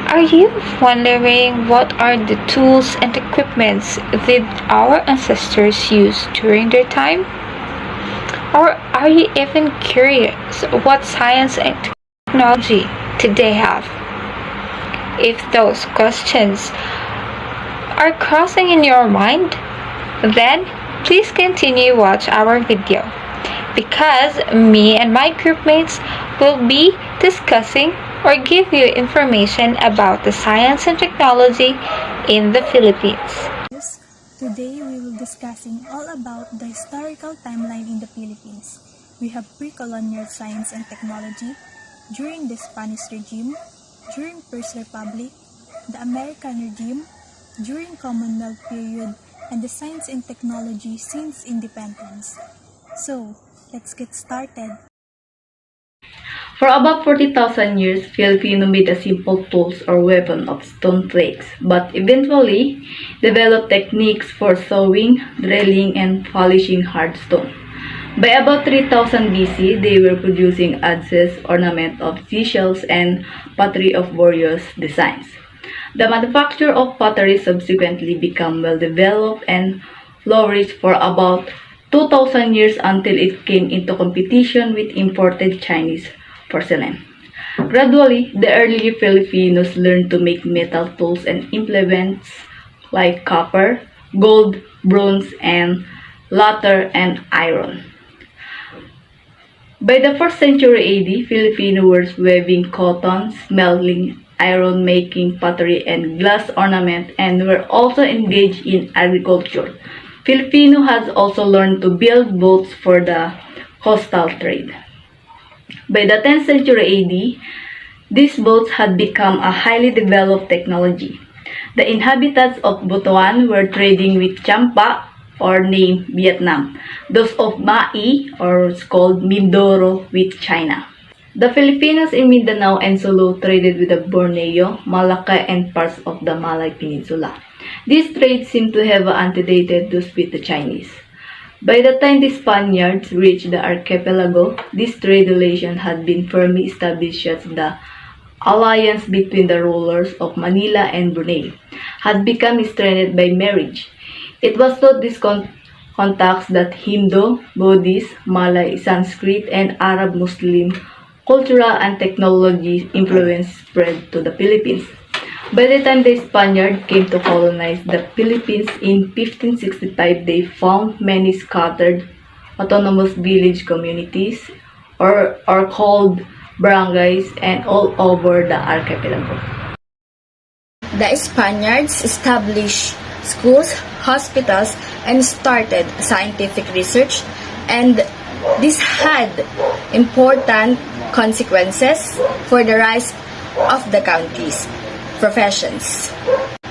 Are you wondering what are the tools and equipments that our ancestors used during their time? Or are you even curious what science and technology did they have? If those questions are crossing in your mind, then please continue watch our video because me and my groupmates will be discussing or give you information about the science and technology in the Philippines. Today we will discussing all about the historical timeline in the Philippines. We have pre-colonial science and technology, during the Spanish regime, during First Republic, the American regime, during Commonwealth period, and the science and technology since independence. So, let's get started. For about 40,000 years, Filipino made a simple tools or weapon of stone flakes, but eventually developed techniques for sawing, drilling, and polishing hard stone. By about 3000 BC, they were producing adzes, ornament of seashells, and pottery of various designs. The manufacture of pottery subsequently became well developed and flourished for about 2000 years until it came into competition with imported Chinese porcelain. Gradually, the early Filipinos learned to make metal tools and implements like copper, gold, bronze, and latter and iron. By the 4th century AD, Filipinos were weaving cotton, smelting iron, making pottery and glass ornament, and were also engaged in agriculture. Filipino has also learned to build boats for the coastal trade. By the 10th century AD, these boats had become a highly developed technology. The inhabitants of Butuan were trading with Champa, or named Vietnam, those of Mai, or called Mindoro, with China. The Filipinos in Mindanao and Sulu traded with the Borneo, Malacca, and parts of the Malay Peninsula. These trades seem to have antedated those with the Chinese. By the time the Spaniards reached the archipelago, this trade relation had been firmly established as the alliance between the rulers of Manila and Brunei had become strained by marriage. It was through these contacts that Hindu, Buddhist, Malay, Sanskrit, and Arab Muslim cultural and technology influence spread to the Philippines. By the time the Spaniards came to colonize the Philippines in 1565, they found many scattered autonomous village communities or called barangays and all over the archipelago. The Spaniards established schools, hospitals, and started scientific research, and this had important consequences for the rise of the country's professions.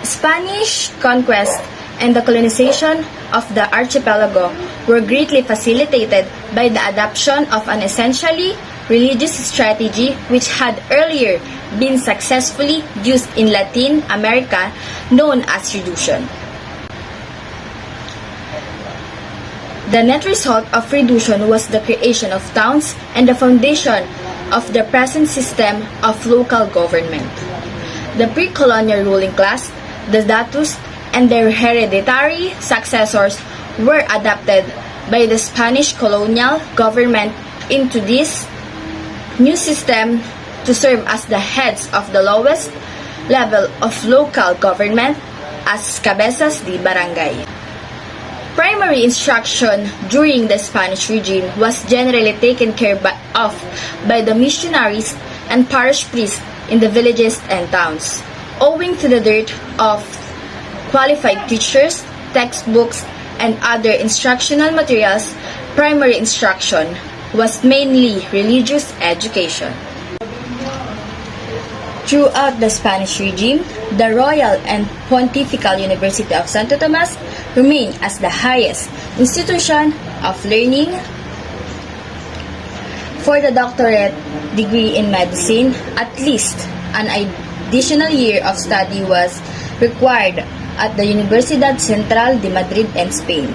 Spanish conquest and the colonization of the archipelago were greatly facilitated by the adoption of an essentially religious strategy which had earlier been successfully used in Latin America, known as reduction. The net result of reduction was the creation of towns and the foundation of the present system of local government. The pre-colonial ruling class, the datus, and their hereditary successors were adopted by the Spanish colonial government into this new system to serve as the heads of the lowest level of local government as cabezas de barangay. Primary instruction during the Spanish regime was generally taken care of by the missionaries and parish priests in the villages and towns. Owing to the dearth of qualified teachers, textbooks, and other instructional materials, primary instruction was mainly religious education. Throughout the Spanish regime, the Royal and Pontifical University of Santo Tomas remained as the highest institution of learning. For the doctorate degree in medicine, at least an additional year of study was required at the Universidad Central de Madrid in Spain.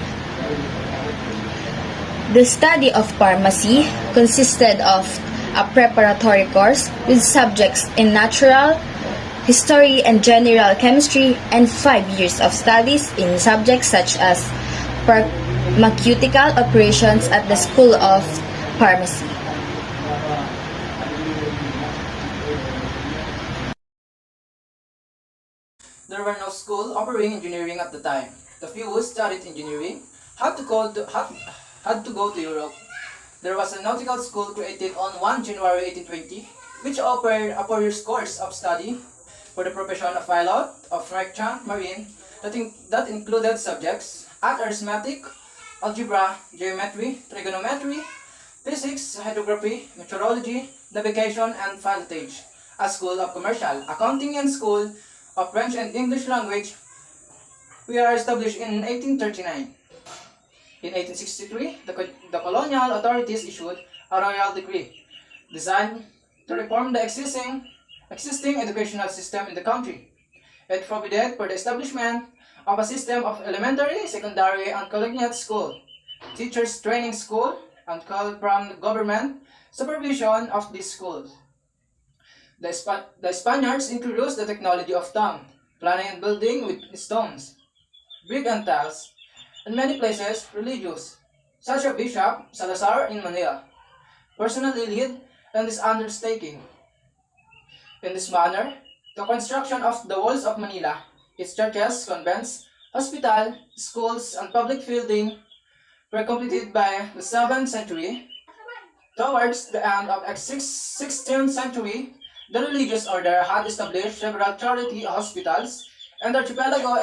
The study of pharmacy consisted of a preparatory course with subjects in natural history and general chemistry, and 5 years of studies in subjects such as pharmaceutical operations at the School of Pharmacy. There were no schools offering engineering at the time. The few who studied engineering had to go to Europe. There was a nautical school created on 1 January 1820, which offered a 4-year course of study for the profession of pilot of merchant marine that included subjects at arithmetic, algebra, geometry, trigonometry, physics, hydrography, meteorology, navigation, and pilotage. A school of commercial, accounting, and school of French and English language were established in 1839. In 1863, the colonial authorities issued a royal decree designed to reform the existing educational system in the country. It provided for the establishment of a system of elementary, secondary, and collegiate school, teachers training school, and called from the government supervision of these schools. The Spaniards introduced the technology of town planning and building with stones, brick and tiles, in many places religious, such as Bishop Salazar in Manila, personally led in this undertaking. In this manner, the construction of the walls of Manila, its churches, convents, hospitals, schools, and public buildings were completed by the 7th century. Towards the end of the 16th century, the religious order had established several charity hospitals, and the archipelago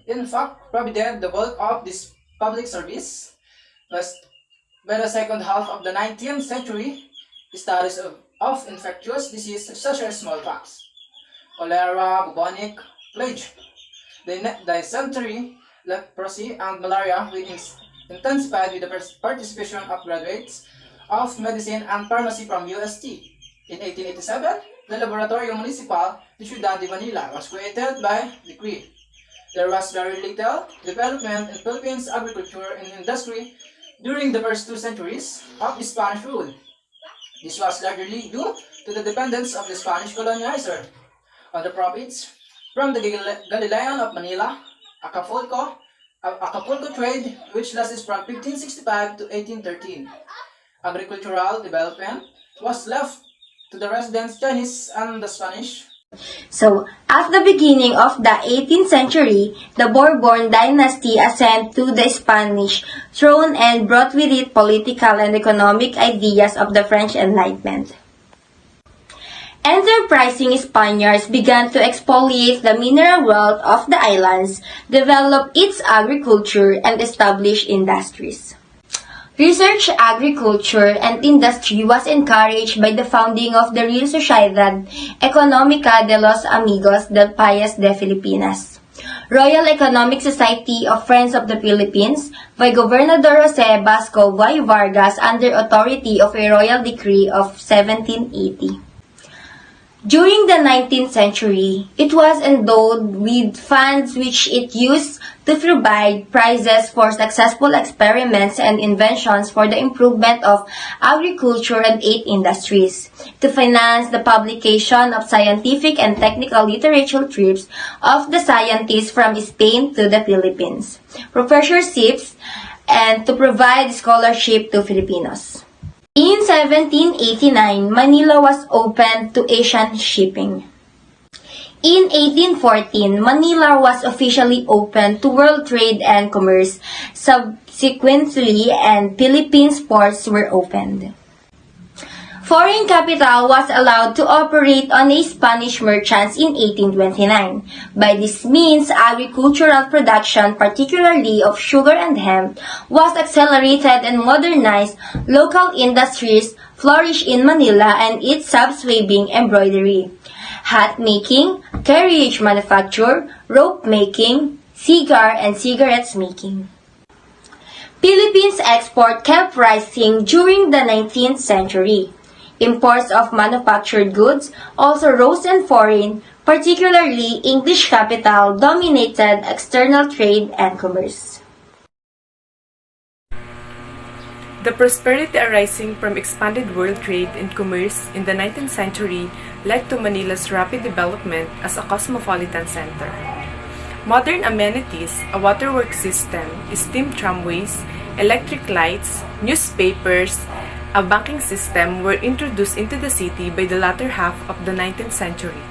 in fact provided the bulk of this public service. By the second half of the 19th century, studies of infectious diseases such as smallpox, cholera, bubonic plague, dysentery, leprosy, and malaria were intensified with the participation of graduates of medicine and pharmacy from UST. In 1887, the Laboratorio Municipal de Ciudad de Manila was created by decree. There was very little development in Philippines agriculture and industry during the first 2 centuries of Spanish rule. This was largely due to the dependence of the Spanish colonizer on the profits from the Galilean of Manila, Acapulco trade, which lasted from 1565 to 1813. Agricultural development was left to the residents Chinese and the Spanish. So, at the beginning of the 18th century, the Bourbon dynasty ascended to the Spanish throne and brought with it political and economic ideas of the French Enlightenment. Enterprising Spaniards began to expoliate the mineral wealth of the islands, develop its agriculture, and establish industries. Research, agriculture, and industry was encouraged by the founding of the Real Sociedad Económica de los Amigos del País de Filipinas, Royal Economic Society of Friends of the Philippines, by Gobernador Jose Vasco Y. Vargas under authority of a royal decree of 1780. During the 19th century, it was endowed with funds which it used to provide prizes for successful experiments and inventions for the improvement of agriculture and aid industries, to finance the publication of scientific and technical literature trips of the scientists from Spain to the Philippines, professorships, and to provide scholarship to Filipinos. In 1789, Manila was opened to Asian shipping. In 1814, Manila was officially opened to world trade and commerce. Subsequently, and Philippines ports were opened. Foreign capital was allowed to operate on a Spanish merchants in 1829. By this means, agricultural production, particularly of sugar and hemp, was accelerated and modernized. Local industries flourished in Manila and its subsweaving, embroidery, hat making, carriage manufacture, rope making, cigar and cigarettes making. Philippines export kept rising during the 19th century. Imports of manufactured goods also rose, and foreign, particularly English capital, dominated external trade and commerce. The prosperity arising from expanded world trade and commerce in the 19th century led to Manila's rapid development as a cosmopolitan center. Modern amenities, a waterworks system, steam tramways, electric lights, newspapers, a banking system were introduced into the city by the latter half of the 19th century.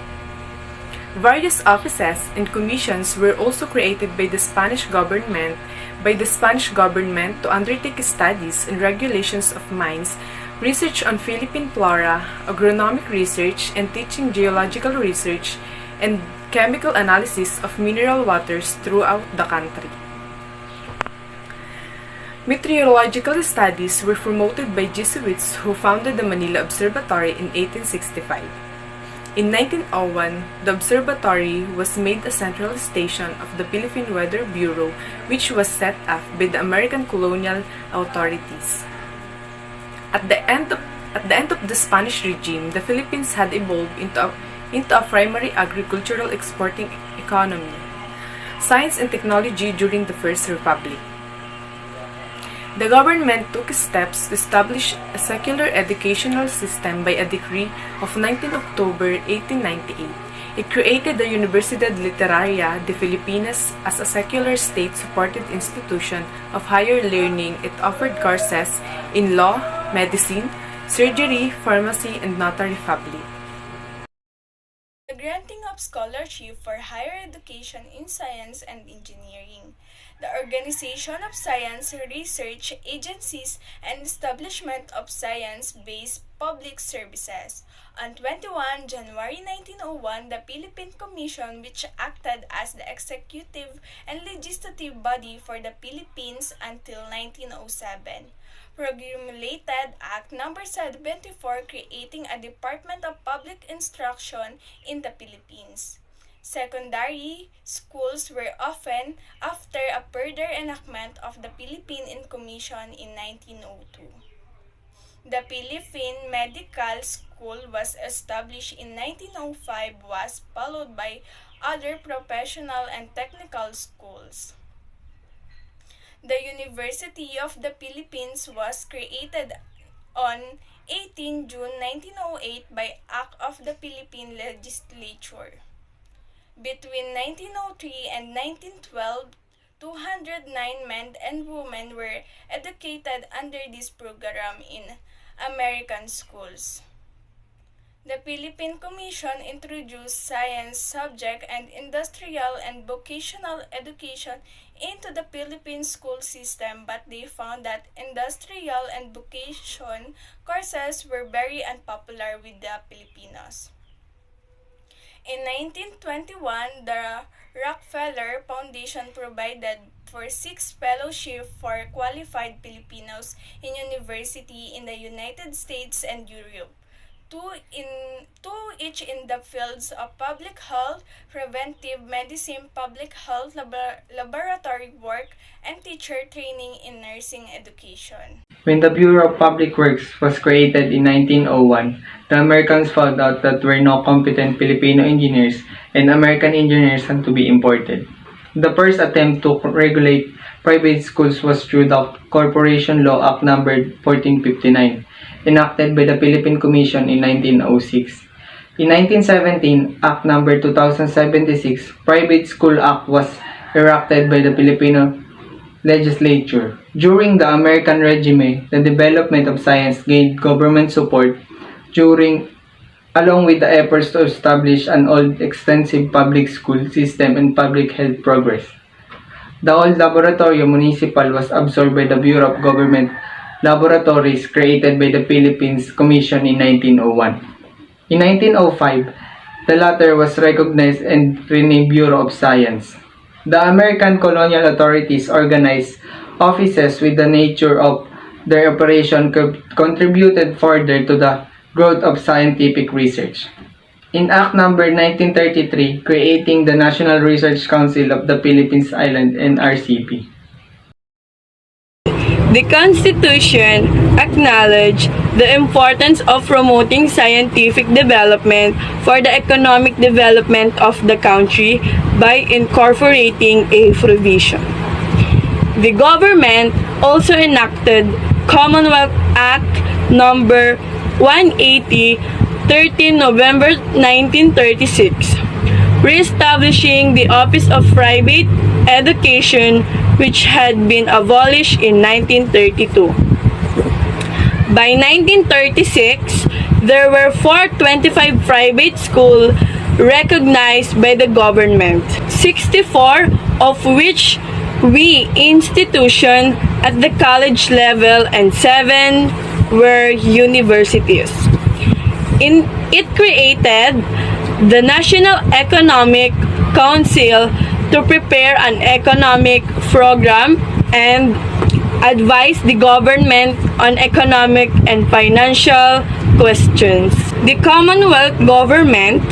Various offices and commissions were also created by the Spanish government to undertake studies and regulations of mines, research on Philippine flora, agronomic research, and teaching geological research and chemical analysis of mineral waters throughout the country. Meteorological studies were promoted by Jesuits who founded the Manila Observatory in 1865. In 1901, the observatory was made a central station of the Philippine Weather Bureau, which was set up by the American colonial authorities. At the end of the Spanish regime, the Philippines had evolved into a primary agricultural exporting economy, science and technology during the First Republic. The government took steps to establish a secular educational system by a decree of 19 October 1898. It created the Universidad Literaria de Filipinas as a secular state-supported institution of higher learning. It offered courses in law, medicine, surgery, pharmacy, and notary public. The granting of scholarship for higher education in science and engineering, the organization of science research agencies, and establishment of science-based public services. On 21 January 1901, the Philippine Commission, which acted as the executive and legislative body for the Philippines until 1907, promulgated Act No. 74 creating a Department of Public Instruction in the Philippines. Secondary schools were opened after a further enactment of the Philippine Commission in 1902. The Philippine Medical School was established in 1905, was followed by other professional and technical schools. The University of the Philippines was created on 18 June 1908 by Act of the Philippine Legislature. Between 1903 and 1912, 209 men and women were educated under this program in American schools. The Philippine Commission introduced science subject and industrial and vocational education into the Philippine school system, but they found that industrial and vocation courses were very unpopular with the Filipinos. In 1921, the Rockefeller Foundation provided for 6 fellowships for qualified Filipinos in university in the United States and Europe, two each in the fields of public health, preventive medicine, public health, laboratory work, and teacher training in nursing education. When the Bureau of Public Works was created in 1901, the Americans found out that there were no competent Filipino engineers and American engineers had to be imported. The first attempt to regulate private schools was through the Corporation Law Act No. 1459, enacted by the Philippine Commission in 1906. In 1917, Act No. 2076, Private School Act, was enacted by the Filipino legislature. During the American regime, the development of science gained government support along with the efforts to establish an old extensive public school system and public health progress. The old Laboratorio Municipal was absorbed by the Bureau of Government Laboratories created by the Philippines Commission in 1901. In 1905, the latter was recognized and renamed Bureau of Science. The American colonial authorities organized offices with the nature of their operation contributed further to the growth of scientific research. In Act No. 1933, creating the National Research Council of the Philippines Island (NRCP). The Constitution acknowledged the importance of promoting scientific development for the economic development of the country by incorporating a provision. The government also enacted Commonwealth Act Number 180, 13 November 1936, re-establishing the Office of Private Education, which had been abolished in 1932. By 1936, there were 425 private schools recognized by the government, 64 of which institutions at the college level and 7 were universities. It created the National Economic Council to prepare an economic program and advise the government on economic and financial questions. The Commonwealth government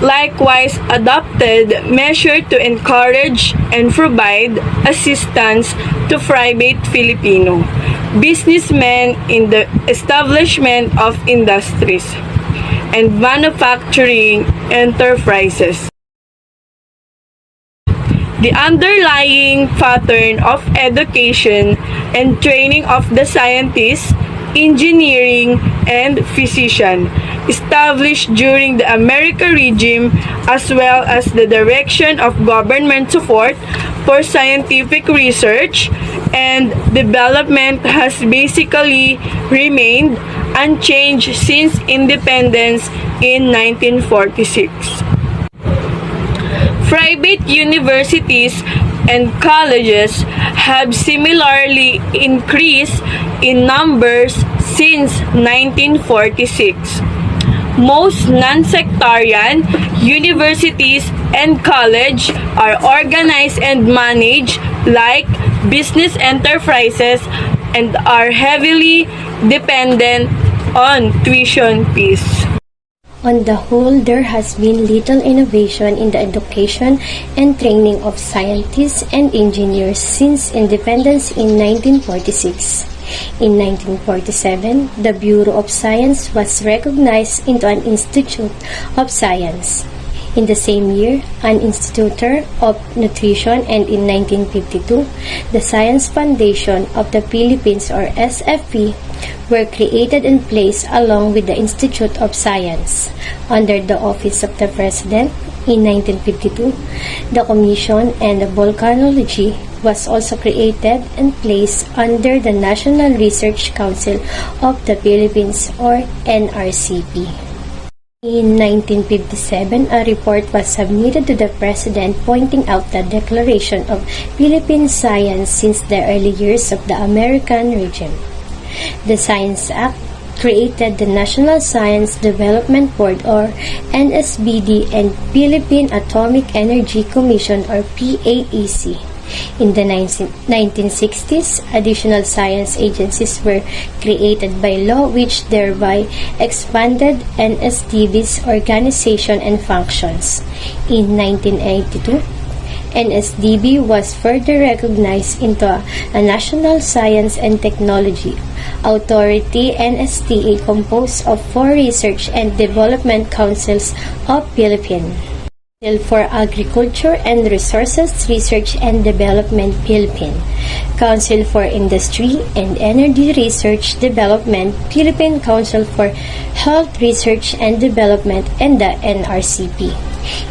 likewise adopted measures to encourage and provide assistance to private Filipino businessmen in the establishment of industries and manufacturing enterprises. The underlying pattern of education and training of the scientists, engineering, and physician established during the American regime, as well as the direction of government support for scientific research and development has basically remained unchanged since independence in 1946. Private universities and colleges have similarly increased in numbers since 1946. Most non-sectarian universities and colleges are organized and managed like business enterprises and are heavily dependent on tuition fees. On the whole, there has been little innovation in the education and training of scientists and engineers since independence in 1946. In 1947, the Bureau of Science was recognized into an Institute of Science. In the same year, an Institute of Nutrition, and in 1952, the Science Foundation of the Philippines, or SFP, were created and placed along with the Institute of Science under the Office of the President. In 1952, the Commission on Volcanology was also created and placed under the National Research Council of the Philippines, or NRCP. In 1957, a report was submitted to the President pointing out the declaration of Philippine science since the early years of the American regime. The Science Act created the National Science Development Board, or NSBD, and Philippine Atomic Energy Commission, or PAEC. In the 1960s, additional science agencies were created by law, which thereby expanded NSDB's organization and functions. In 1982, NSDB was further recognized into a National Science and Technology Authority, NSTA, composed of 4 research and development councils of Philippines. Council for Agriculture and Resources Research and Development, Philippine. Council for Industry and Energy Research Development, Philippine Council for Health Research and Development, and the NRCP.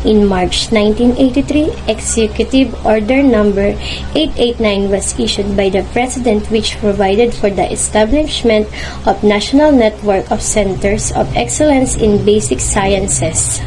In March 1983, Executive Order Number 889 was issued by the President, which provided for the establishment of National Network of Centers of Excellence in Basic Sciences.